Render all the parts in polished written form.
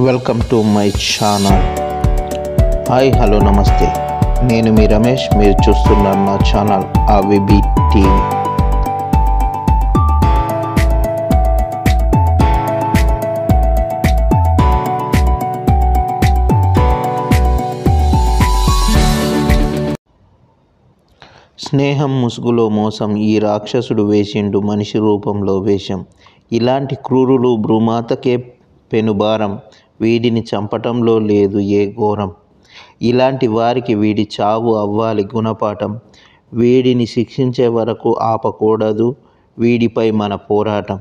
Welcome to my channel. Hi hello నమస్తే, నేను మీ రమేష్. మీరు చూస్తున్నారు నా ఛానల్ AVB టీవీ. స్నేహం ముసుగులో మోసం, ఈ రాక్షసుడు వేసిండు మనిషి రూపంలో వేషం. ఇలాంటి క్రూరులు భూమాతకే పెనుభారం, వీడిని చంపటంలో లేదు ఏ ఘోరం. ఇలాంటి వారికి వీడి చావు అవ్వాలి గుణపాఠం, వీడిని శిక్షించే వరకు ఆపకూడదు వీడిపై మన పోరాటం.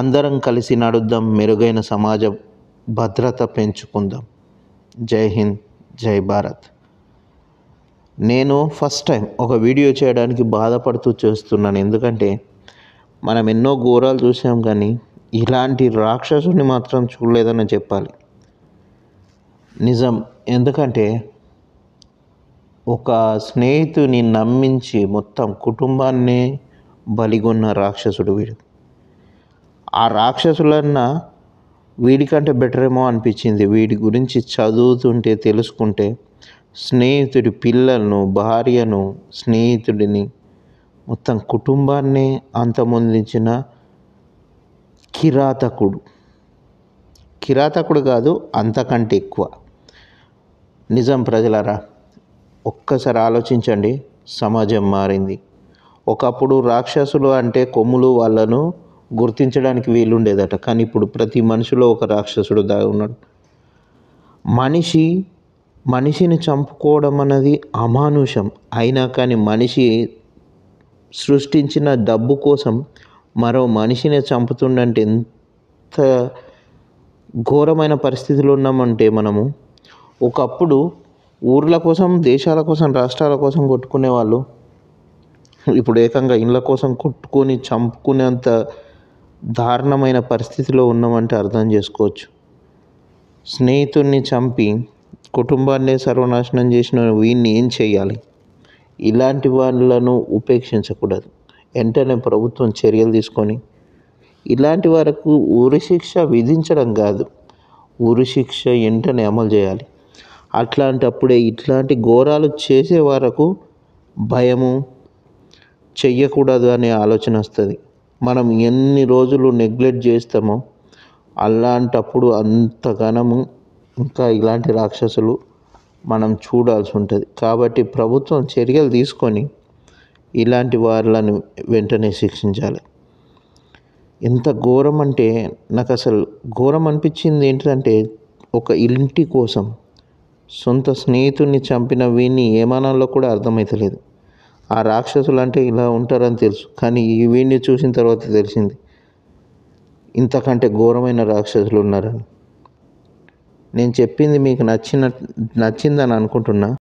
అందరం కలిసి నడుద్దాం, మెరుగైన సమాజ భద్రత పెంచుకుందాం. జై హింద్, జై భారత్. నేను ఫస్ట్ టైం ఒక వీడియో చేయడానికి బాధపడుతూ చేస్తున్నాను. ఎందుకంటే మనం ఎన్నో ఘోరాలు చూసాం, కానీ ఇలాంటి రాక్షసుని మాత్రం చూడలేదని చెప్పాలి. నిజం. ఎందుకంటే ఒక స్నేహితుని నమ్మించి మొత్తం కుటుంబాన్ని బలిగొన్న రాక్షసుడు వీడు. ఆ రాక్షసులన్నా వీడికంటే బెటర్ ఏమో అనిపించింది. వీడి గురించి చదువుతుంటే తెలుసుకుంటే స్నేహితుడి పిల్లలను, భార్యను, స్నేహితుడిని, మొత్తం కుటుంబాన్ని అంతమొందించిన కిరాతకుడు కాదు, అంతకంటే ఎక్కువ. నిజం ప్రజలారా, ఒక్కసారి ఆలోచించండి. సమాజం మారింది. ఒకప్పుడు రాక్షసులు అంటే కొమ్ములు వాళ్ళను గుర్తించడానికి వీలుండేదట, కానీ ఇప్పుడు ప్రతి మనిషిలో ఒక రాక్షసుడు దాగి ఉన్నాడు. మనిషిని చంపుకోవడం అన్నది అమానుషం. అయినా కానీ మనిషి సృష్టించిన డబ్బు కోసం మరో మనిషిని చంపుతుండంటే ఎంత ఘోరమైన పరిస్థితిలో ఉన్నామంటే మనము. ఒకప్పుడు ఊర్ల కోసం, దేశాల కోసం, రాష్ట్రాల కోసం కొట్టుకునే వాళ్ళు ఇప్పుడు ఏకంగా ఇళ్ళ కోసం కొట్టుకొని చంపుకునేంత దారుణమైన పరిస్థితిలో ఉన్నామంటే అర్థం చేసుకోవచ్చు. స్నేహితుడిని చంపి కుటుంబాన్ని సర్వనాశనం చేసిన వీడిని ఏం చేయాలి? ఇలాంటి వాళ్ళను ఉపేక్షించకూడదు. వెంటనే ప్రభుత్వం చర్యలు తీసుకొని ఇలాంటి వారికి ఉరిశిక్ష విధించడం కాదు, ఉరిశిక్ష వెంటనే అమలు చేయాలి. అట్లాంటప్పుడే ఇట్లాంటి ఘోరాలు చేసే వరకు భయము, చెయ్యకూడదు అనే ఆలోచన వస్తుంది. మనం ఎన్ని రోజులు నెగ్లెక్ట్ చేస్తామో అలాంటప్పుడు అంతగానము ఇంకా ఇలాంటి రాక్షసులు మనం చూడాల్సి ఉంటుంది. కాబట్టి ప్రభుత్వం చర్యలు తీసుకొని ఇలాంటి వాళ్ళని వెంటనే శిక్షించాలి. ఎంత ఘోరం అంటే నాకు అసలు ఘోరం అనిపించింది ఏంటంటే, ఒక ఇంటి కోసం సొంత స్నేహితుడిని చంపిన వీడిని ఏమనాలో కూడా అర్థమవుతలేదు. ఆ రాక్షసులు అంటే ఇలా ఉంటారని తెలుసు, కానీ ఈ వీడిని చూసిన తర్వాత తెలిసింది ఇంతకంటే ఘోరమైన రాక్షసులు ఉన్నారని. నేను చెప్పింది మీకు నచ్చిందని అనుకుంటున్నా.